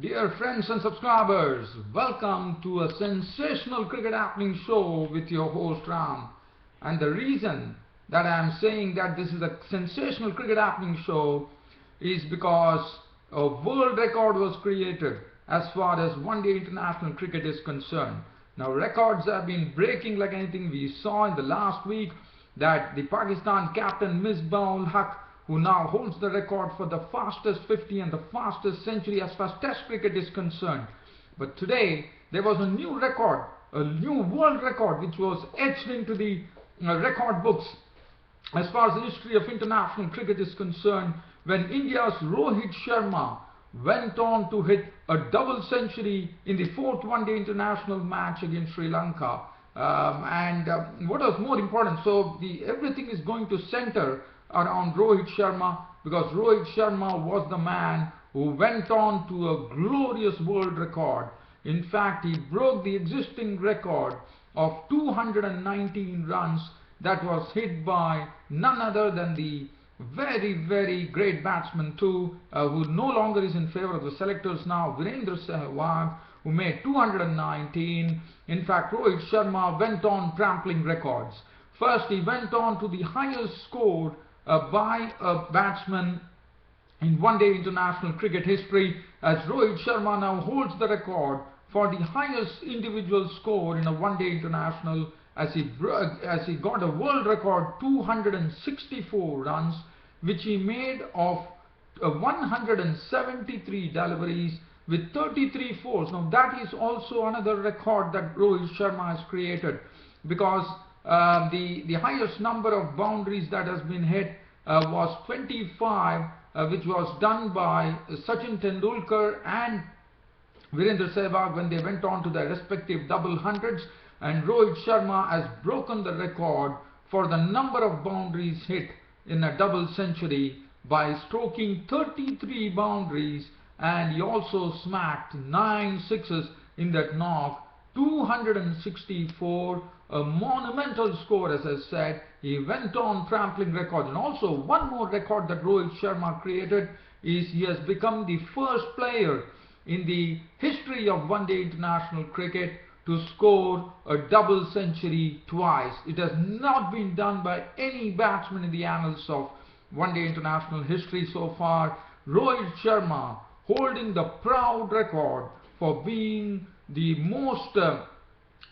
Dear friends and subscribers, welcome to a sensational cricket happening show with your host Ram. And the reason that I am saying that this is a sensational cricket happening show is because a world record was created as far as one-day international cricket is concerned. Now records have been breaking like anything. We saw in the last week that the Pakistan captain Misbah-ul Haq, who now holds the record for the fastest 50 and the fastest century as far as Test cricket is concerned. But today there was a new record, a new world record which was etched into the record books as far as the history of international cricket is concerned, when India's Rohit Sharma went on to hit a double century in the fourth one-day international match against Sri Lanka. What was more important, so everything is going to center around Rohit Sharma, because Rohit Sharma was the man who went on to a glorious world record. In fact, he broke the existing record of 219 runs that was hit by none other than the very great batsman too, who no longer is in favor of the selectors now, Virendra Sehwag, who made 219. In fact, Rohit Sharma went on trampling records. First, he went on to the highest score by a batsman in one-day international cricket history, as Rohit Sharma now holds the record for the highest individual score in a one-day international, as he got a world record 264 runs, which he made of 173 deliveries with 33 fours. Now that is also another record that Rohit Sharma has created, because the highest number of boundaries that has been hit was 25, which was done by Sachin Tendulkar and Virendra Sehwag when they went on to their respective double hundreds. And Rohit Sharma has broken the record for the number of boundaries hit in a double century by stroking 33 boundaries, and he also smacked 9 sixes in that knock. 264, a monumental score, as I said. He went on trampling records. And also one more record that Rohit Sharma created is he has become the first player in the history of one-day international cricket to score a double century twice. It has not been done by any batsman in the annals of one-day international history so far. Rohit Sharma holding the proud record for being the most,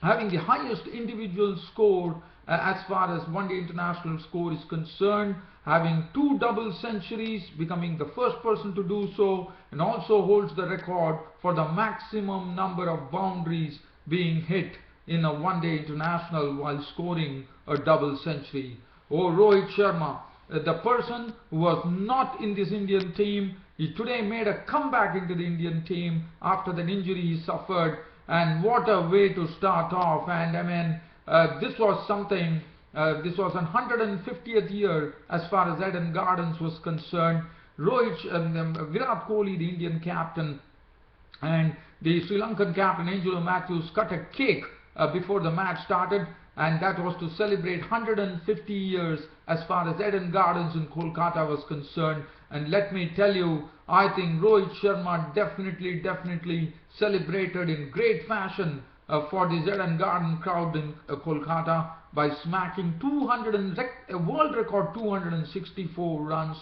having the highest individual score as far as one-day international score is concerned, having 2 double centuries, becoming the first person to do so, and also holds the record for the maximum number of boundaries being hit in a one-day international while scoring a double century. Oh, Rohit Sharma, the person who was not in this Indian team, he today made a comeback into the Indian team after the injury he suffered, and what a way to start off. And I mean, this was something, this was 150th year as far as Eden Gardens was concerned. Virat Kohli, the Indian captain, and the Sri Lankan captain Angelo Matthews cut a cake before the match started, and that was to celebrate 150 years as far as Eden Gardens in Kolkata was concerned. And let me tell you, I think Rohit Sharma definitely celebrated in great fashion for the Eden Garden crowd in Kolkata by smacking a world record 264 runs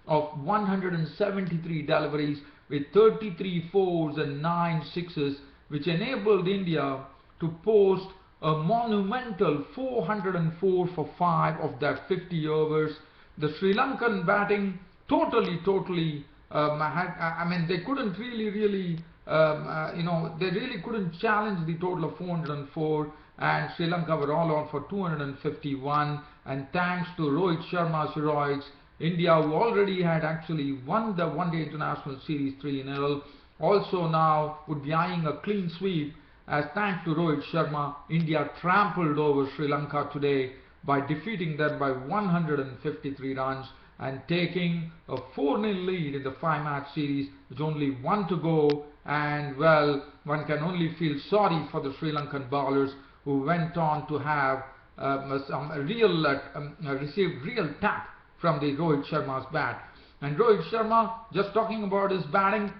of 173 deliveries with 33 fours and 9 sixes, which enabled India to post a monumental 404 for 5 of that 50 overs. The Sri Lankan batting totally I mean, they couldn't really they really couldn't challenge the total of 404, and Sri Lanka were all out for 251. And thanks to Rohit Sharma's heroics, India, who already had actually won the one-day international series 3-0, also now would be eyeing a clean sweep, as thanks to Rohit Sharma, India trampled over Sri Lanka today by defeating them by 153 runs and taking a 4-0 lead in the 5-match series with only 1 to go. And well, one can only feel sorry for the Sri Lankan bowlers, who went on to have received real tap from the Rohit Sharma's bat. And Rohit Sharma, just talking about his batting,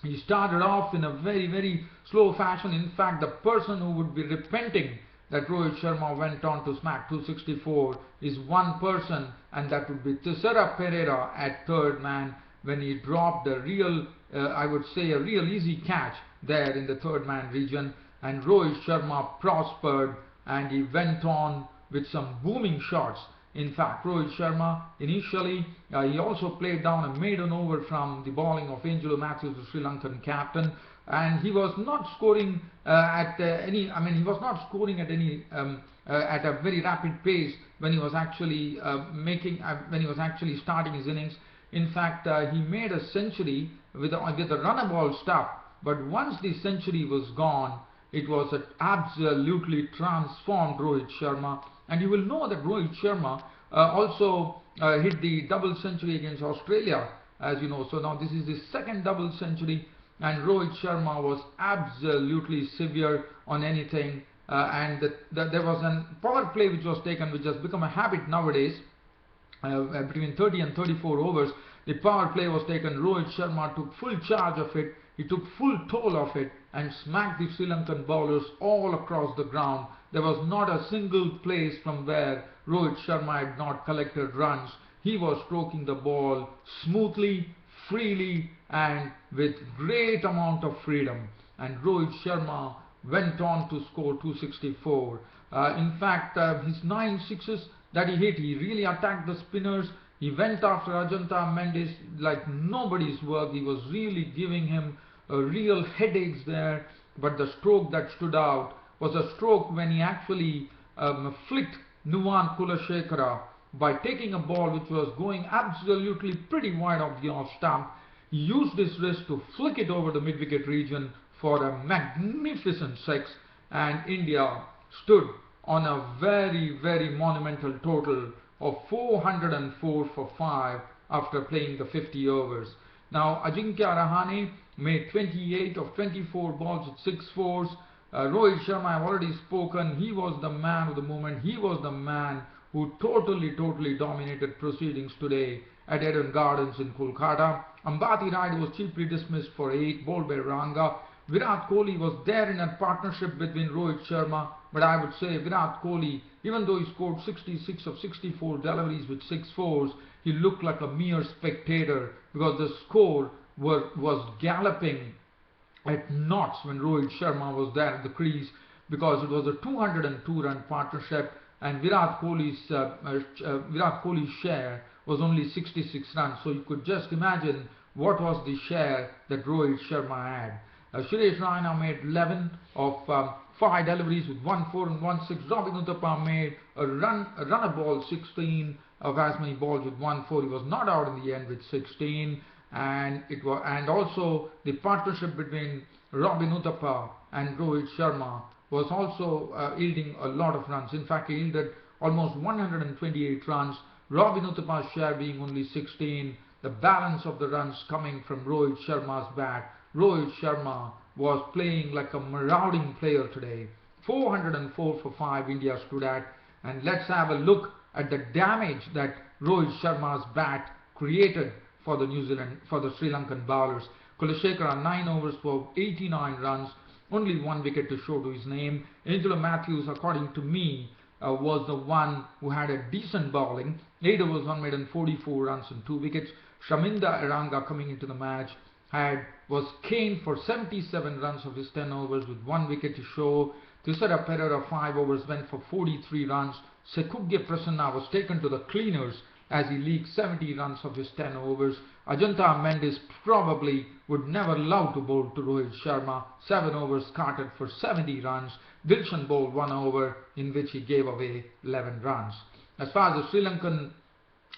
He started off in a very slow fashion. In fact, the person who would be repenting that Rohit Sharma went on to smack 264 is one person, and that would be Tissera Pereira at third man, when he dropped a real, I would say, a real easy catch there in the third man region. And Rohit Sharma prospered, and he went on with some booming shots. In fact, Rohit Sharma initially, he also played down a maiden over from the bowling of Angelo Matthews, the Sri Lankan captain, and he was not scoring at any, I mean, he was not scoring at any, at a very rapid pace when he was actually when he was actually starting his innings. In fact, he made a century with a runner ball stuff, but once the century was gone, it was an absolutely transformed Rohit Sharma. And you will know that Rohit Sharma also hit the double century against Australia, as you know. So now this is the second double century, and Rohit Sharma was absolutely severe on anything. And there was a power play which was taken, which has become a habit nowadays. Between 30 and 34 overs, the power play was taken. Rohit Sharma took full charge of it. He took full toll of it and smacked the Sri Lankan bowlers all across the ground. There was not a single place from where Rohit Sharma had not collected runs. He was stroking the ball smoothly, freely, and with great amount of freedom. And Rohit Sharma went on to score 264. In fact, his 9 sixes that he hit, he really attacked the spinners. He went after Ajanta Mendes like nobody's work. He was really giving him real headaches there. But the stroke that stood out was a stroke when he actually flicked Nuwan Kulashekara by taking a ball which was going absolutely pretty wide of the off stump. He used his wrist to flick it over the mid-wicket region for a magnificent six, and India stood on a very monumental total of 404 for 5 after playing the 50 overs. Now Ajinkya Rahane made 28 of 24 balls with 6 fours. Rohit Sharma, I've already spoken, he was the man of the moment. He was the man who totally dominated proceedings today at Eden Gardens in Kolkata. Ambati Rayudu was cheaply dismissed for 8, bowled by Ranga. Virat Kohli was there in a partnership between Rohit Sharma, but I would say Virat Kohli, even though he scored 66 of 64 deliveries with 6 fours, he looked like a mere spectator because the score was galloping at knots when Rohit Sharma was there at the crease, because it was a 202-run partnership, and Virat Kohli's share was only 66 runs. So you could just imagine what was the share that Rohit Sharma had. Suresh Raina made 11 of 5 deliveries with 1 4 and 1 6. Robin Uthappa made a runner ball 16 of as many balls with 1 4. He was not out in the end with 16, and also the partnership between Robin Uthappa and Rohit Sharma was also yielding a lot of runs. In fact, he yielded almost 128 runs. Robin Uthappa's share being only 16. The balance of the runs coming from Rohit Sharma's bat. Rohit Sharma was playing like a marauding player today. 404 for 5 India stood at. And let's have a look at the damage that Rohit Sharma's bat created for the Sri Lankan bowlers. Kulashekara 9 overs for 89 runs, only 1 wicket to show to his name. Angelo Matthews, according to me, was the one who had a decent bowling. 8 overs, 144 runs and 2 wickets. Shaminda Eranga coming into the match was caned for 77 runs of his 10 overs with 1 wicket to show. Tissera Pereira 5 overs went for 43 runs. Sekugye Prasanna was taken to the cleaners as he leaked 70 runs of his 10 overs. Ajanta Mendes probably would never love to bowl to Rohit Sharma. 7 overs carted for 70 runs. Dilshan bowled 1 over in which he gave away 11 runs. As far as the Sri Lankan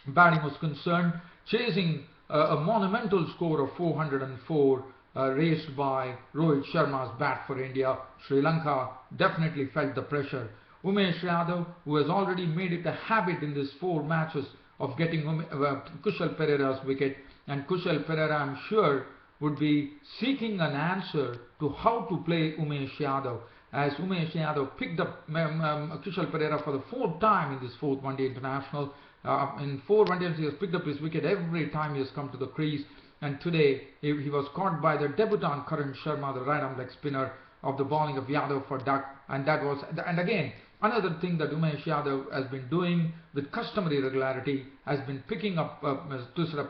batting was concerned, chasing a monumental score of 404 raised by Rohit Sharma's bat for India, Sri Lanka definitely felt the pressure. Umesh Yadav, who has already made it a habit in these 4 matches of getting Kushal Pereira's wicket, and Kushal Pereira, I'm sure, would be seeking an answer to how to play Umesh Yadav, as Umesh Yadav picked up Kushal Pereira for the 4th time in this 4th One Day International. In 4 one days he has picked up his wicket every time he has come to the crease. and today he was caught by the debutant Karan Sharma, the right-arm leg spinner, of the bowling of Yadav for duck, and that was, and again, another thing that Umesh Yadav has been doing with customary regularity has been picking up Kushal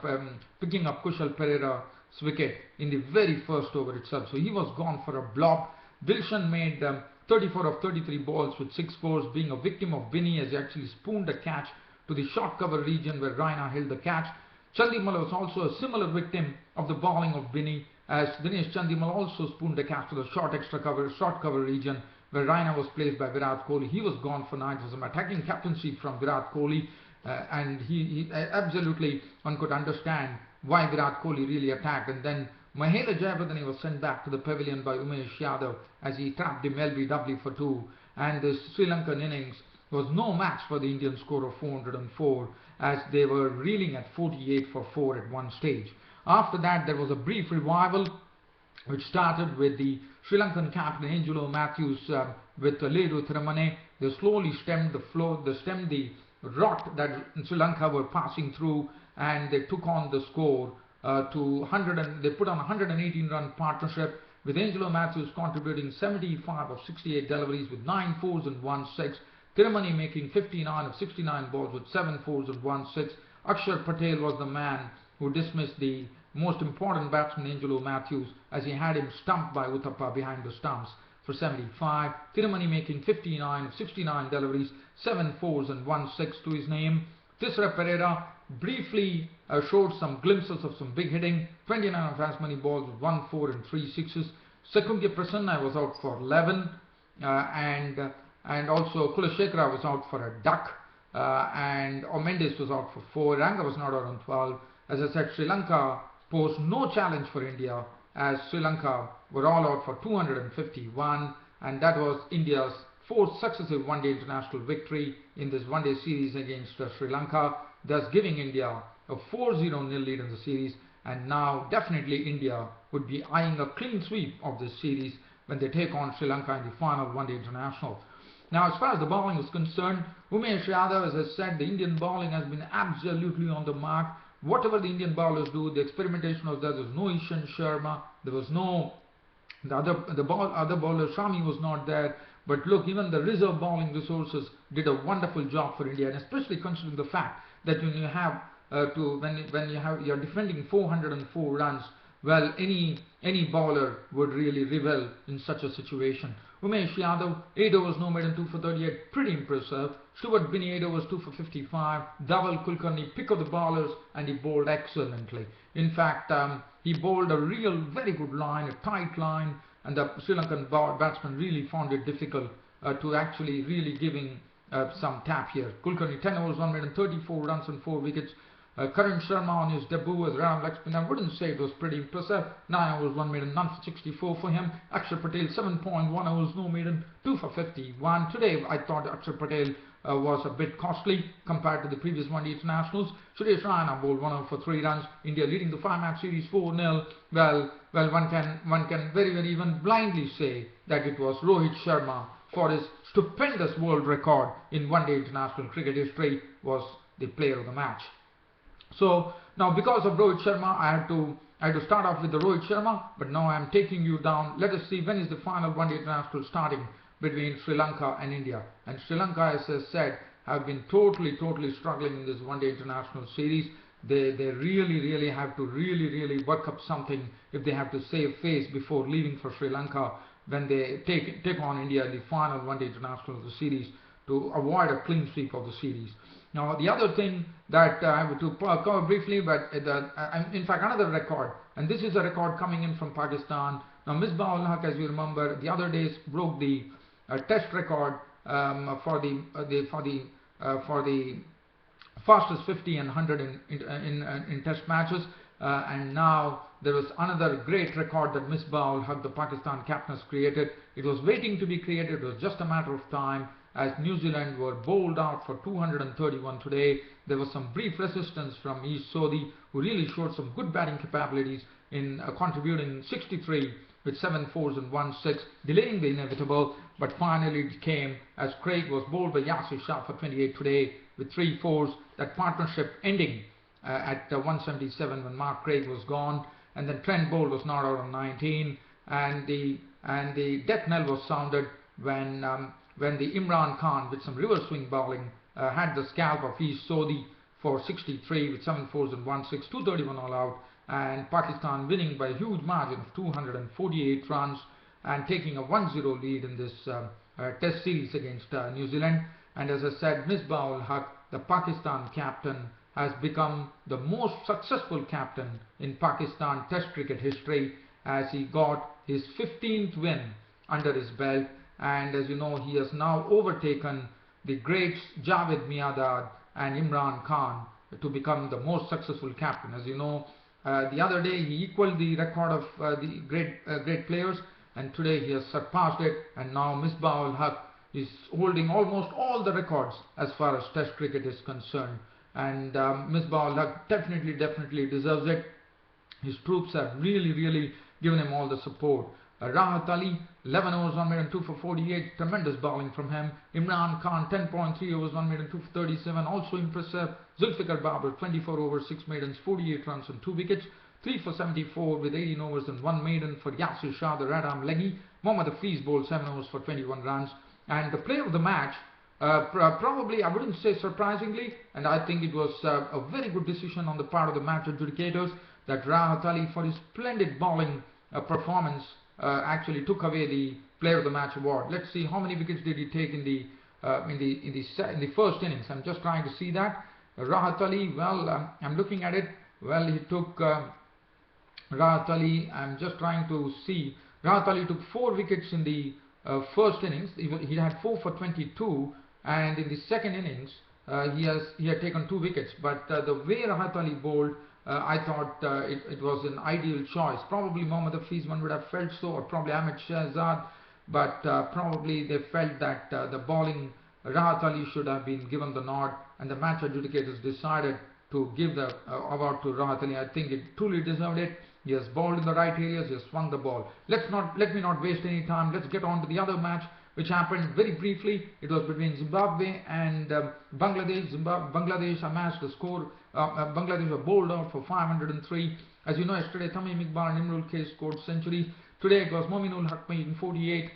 Pereira's wicket in the very first over itself. So he was gone for a blob. Dilshan made 34 of 33 balls with 6 fours, being a victim of Binny as he actually spooned a catch to the short cover region where Raina held the catch. Chandimal was also a similar victim of the bowling of Binny, as Dinesh Chandimal also spooned a catch to the short cover region where Raina was placed by Virat Kohli. He was gone for 9. It was some attacking captaincy from Virat Kohli, and he absolutely, one could understand why Virat Kohli really attacked. And then Mahela Jayawardene was sent back to the pavilion by Umesh Yadav as he trapped him LBW for 2, and the Sri Lankan innings was no match for the Indian score of 404 as they were reeling at 48 for 4 at one stage. After that, there was a brief revival which started with the Sri Lankan captain Angelo Matthews with Ledu Thiramane. They slowly stemmed the rot that Sri Lanka were passing through, and they took on the score to 100, and they put on a 118-run partnership with Angelo Matthews contributing 75 of 68 deliveries with 9 fours and 1 6. Thiramani making 59 of 69 balls with 7 fours and 1 6. Akshar Patel was the man who dismissed the most important batsman Angelo Matthews as he had him stumped by Uthappa behind the stumps for 75. Thiramani making 59 of 69 deliveries, 7 fours and 1 6 to his name. Tisra Pereira briefly showed some glimpses of some big hitting, 29 of as many balls with 1 4 and 3 6s. Sekuntya Prasanna was out for 11, and also Kulashekara was out for a duck, and Mendes was out for 4. Ranga was not out on 12. As I said, Sri Lanka posed no challenge for India as Sri Lanka were all out for 251, and that was India's 4th successive one-day international victory in this one-day series against Sri Lanka, thus giving India a 4-0 nil lead in the series. And now definitely India would be eyeing a clean sweep of this series when they take on Sri Lanka in the final one-day international. Now, as far as the bowling is concerned, Umesh Yadav, as I said, the Indian bowling has been absolutely on the mark. Whatever the Indian bowlers do, the experimentation was there. There was no Ishan Sharma, there was no other bowler, Shami was not there. But look, even the reserve bowling resources did a wonderful job for India, and especially considering the fact that when you have you're defending 404 runs, well, any bowler would really revel in such a situation. Umesh Yadav, 8 overs, no maiden, 2 for 38, pretty impressive. Stuart Binny, 8 overs, 2 for 55. Dhaval Kulkarni, pick of the bowlers, and he bowled excellently. In fact, he bowled a very good line, a tight line, and the Sri Lankan batsman really found it difficult to actually really giving some tap here. Kulkarni, 10 overs, 1 maiden, 34 runs and 4 wickets. Karan Sharma on his debut as right-arm leg spinner, I wouldn't say it was pretty impressive. 9 overs, 1 maiden, none for 64 for him. Akshar Patel, 7.1 overs, no maiden, 2 for 51. Today, I thought Akshar Patel was a bit costly compared to the previous one-day internationals. Suresh Raina bowled 1 over for 3 runs. India leading the 5-match series 4-0. Well, one can very even blindly say that it was Rohit Sharma for his stupendous world record in one-day international cricket history was the player of the match. So now, because of Rohit Sharma, I had to start off with the Rohit Sharma, but now I am taking you down. Let us see when is the final one-day international starting between Sri Lanka and India. And Sri Lanka, as I said, have been totally struggling in this one-day international series. They really have to really work up something if they have to save face before leaving for Sri Lanka when they take on India in the final one-day international of the series to avoid a clean sweep of the series. Now, the other thing that I have to cover briefly, but in fact another record, and this is a record coming in from Pakistan. Now, Misbah ul Haq, as you remember, the other days broke the test record for the fastest 50 and 100 in test matches, and now there was another great record that Misbah ul Haq, the Pakistan captain, has created. It was waiting to be created. It was just a matter of time, as New Zealand were bowled out for 231 today. There was some brief resistance from East Sodhi, who really showed some good batting capabilities in contributing 63 with 7 fours and 1 6, delaying the inevitable, but finally it came as Craig was bowled by Yasir Shah for 28 today with 3 fours, that partnership ending at 177 when Mark Craig was gone, and then Trent Boult was not out on 19, and the death knell was sounded when the Imran Khan, with some reverse swing bowling, had the scalp of East Sodhi for 63 with 7 fours and 1 6, 231 all out, and Pakistan winning by a huge margin of 248 runs and taking a 1-0 lead in this test series against New Zealand. And as I said, Misbah-ul Haq, the Pakistan captain, has become the most successful captain in Pakistan Test cricket history, as he got his 15th win under his belt. And as you know, he has now overtaken the greats Javed Miandad and Imran Khan to become the most successful captain. As you know, the other day he equaled the record of the great players, and today he has surpassed it, and now Misbah-ul Haq is holding almost all the records as far as Test cricket is concerned. And Misbah-ul Haq definitely deserves it. His troops have really given him all the support. Rahat Ali, 11 overs, 1 made and 2 for 48. Tremendous bowling from him. Imran Khan, 10.3 overs, 1 made and 2 for 37. Also impressive. Zulfikar Babar, 24 overs, 6 maidens, 48 runs and 2 wickets. 3 for 74 with 18 overs and 1 maiden for Yasir Shah, the red-arm leggy. Mohammad Hafiz bowled 7 overs for 21 runs. And the player of the match, probably, I wouldn't say surprisingly, and I think it was a very good decision on the part of the match adjudicators, that Rahat Ali, for his splendid bowling performance, actually took away the player of the match award. Let's see how many wickets did he take in the first innings. I'm just trying to see that. Rahat Ali, well, I'm looking at it. Well, he took Rahat Ali. I'm just trying to see. Rahat Ali took 4 wickets in the first innings. He had 4 for 22, and in the second innings he had taken 2 wickets. But the way Rahat Ali bowled, I thought it was an ideal choice. Probably Mohammad Hafiz, one would have felt so, or probably Ahmed Shahzad, but probably they felt that the bowling, Rahat Ali should have been given the nod, and the match adjudicators decided to give the award to Rahat Ali. I think it truly deserved it. He has bowled in the right areas, he has swung the ball. Let me not waste any time. Let's get on to the other match, which happened very briefly. It was between Zimbabwe and Bangladesh. Bangladesh amassed the score. Bangladesh were bowled out for 503. As you know, yesterday Tamim Iqbal and Imrul Kais scored centuries. Today it was Mominul Haq making 48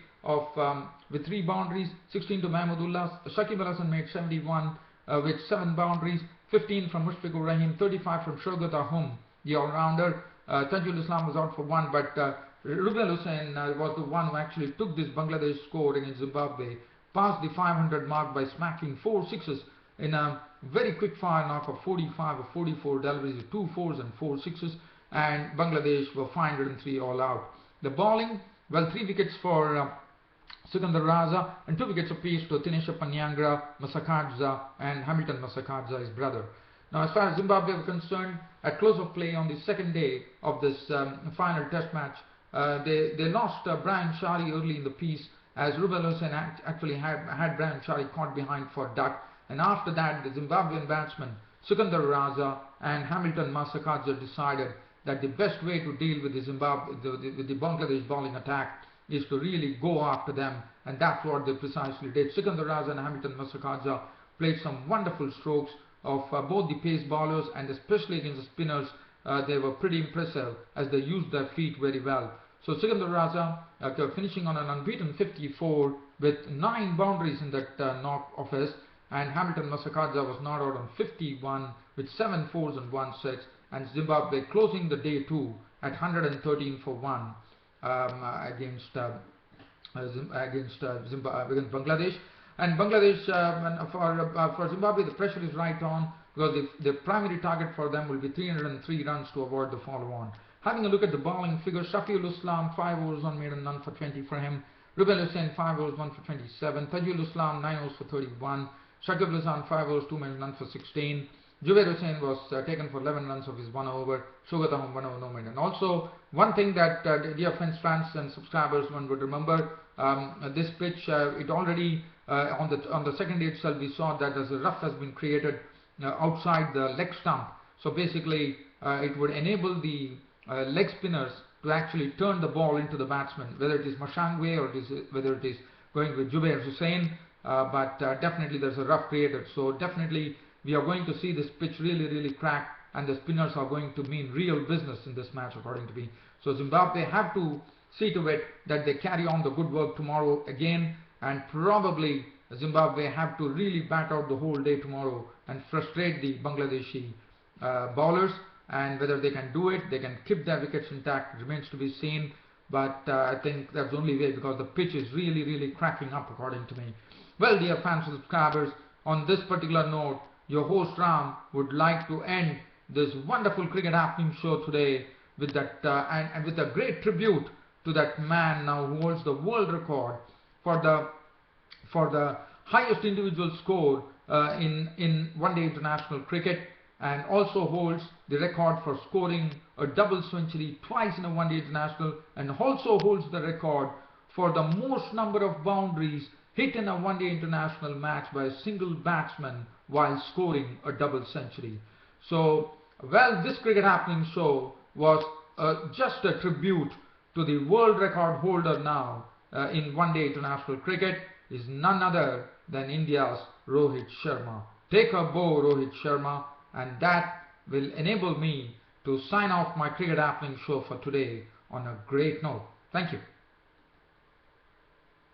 with 3 boundaries, 16 to Mahmudullah. Shakib Al Hasan made 71 with 7 boundaries, 15 from Mushfiqur Rahim, 35 from Shogat Ahum, the all-rounder. Tajul Islam was out for 1, but Rubel Hussain was the one who actually took this Bangladesh score against Zimbabwe, passed the 500 mark by smacking 4 sixes in a very quick fire knock of 45 or 44 deliveries with 2 fours and 4 sixes, and Bangladesh were 503 all out. The bowling, well, 3 wickets for Sikandar Raza and 2 wickets apiece to Tinesha Panyangra, Masakadza and Hamilton Masakadza, his brother. Now, as far as Zimbabwe were concerned, at close of play on the second day of this final test match, they lost Brian Shari early in the piece, as Rubel Hussain actually had Brian Shari caught behind for duck, and after that the Zimbabwean batsmen Sikandar Raza and Hamilton Masakadza decided that the best way to deal with the Bangladesh bowling attack is to really go after them, and that's what they precisely did. Sikandar Raza and Hamilton Masakadza played some wonderful strokes of both the pace bowlers, and especially against the spinners. They were pretty impressive as they used their feet very well. So Sikandar Raza finishing on an unbeaten 54 with 9 boundaries in that knock of his, and Hamilton Masakadza was not out on 51 with 7 fours and 1 6, and Zimbabwe closing the day 2 at 113 for 1 against Bangladesh. And Bangladesh, for Zimbabwe, the pressure is right on, because the primary target for them will be 303 runs to avoid the follow-on. Having a look at the bowling figures, Shafiul Islam, 5 overs, 1 made and none for 20 for him. Rubel Hussain, 5 overs, 1 for 27. Tajul Islam, 9 overs for 31. Shakib Al Hasan, 5 overs, 2 made and none for 16. Jubair Hussain was taken for 11 runs of his 1 over. Shogat Ahum, 1 over, no made. And also, one thing that dear friends, fans and subscribers, one would remember, this pitch, it already on the second day itself, we saw that as a rough has been created outside the leg stump. So basically, it would enable the leg spinners to actually turn the ball into the batsman, whether it is Mashangwe or whether it is going with Jubair Hussain. But definitely there's a rough created. So definitely we are going to see this pitch really crack and the spinners are going to mean real business in this match according to me. So Zimbabwe have to see to it that they carry on the good work tomorrow again, and probably Zimbabwe have to really bat out the whole day tomorrow and frustrate the Bangladeshi bowlers, and whether they can do it, they can keep their wickets intact, remains to be seen. But I think that's the only way, because the pitch is really cracking up according to me. Well, dear fans and subscribers, on this particular note, your host Ram would like to end this wonderful cricket happening show today with that and with a great tribute to that man now who holds the world record for the highest individual score in one-day international cricket, and also holds the record for scoring a double century twice in a one-day international, and also holds the record for the most number of boundaries hit in a one-day international match by a single batsman while scoring a double century. So, well, this cricket happening show was just a tribute to the world record holder now in one-day international cricket, is none other than India's Rohit Sharma. Take a bow, Rohit Sharma, and that will enable me to sign off my cricket happening show for today on a great note. Thank you.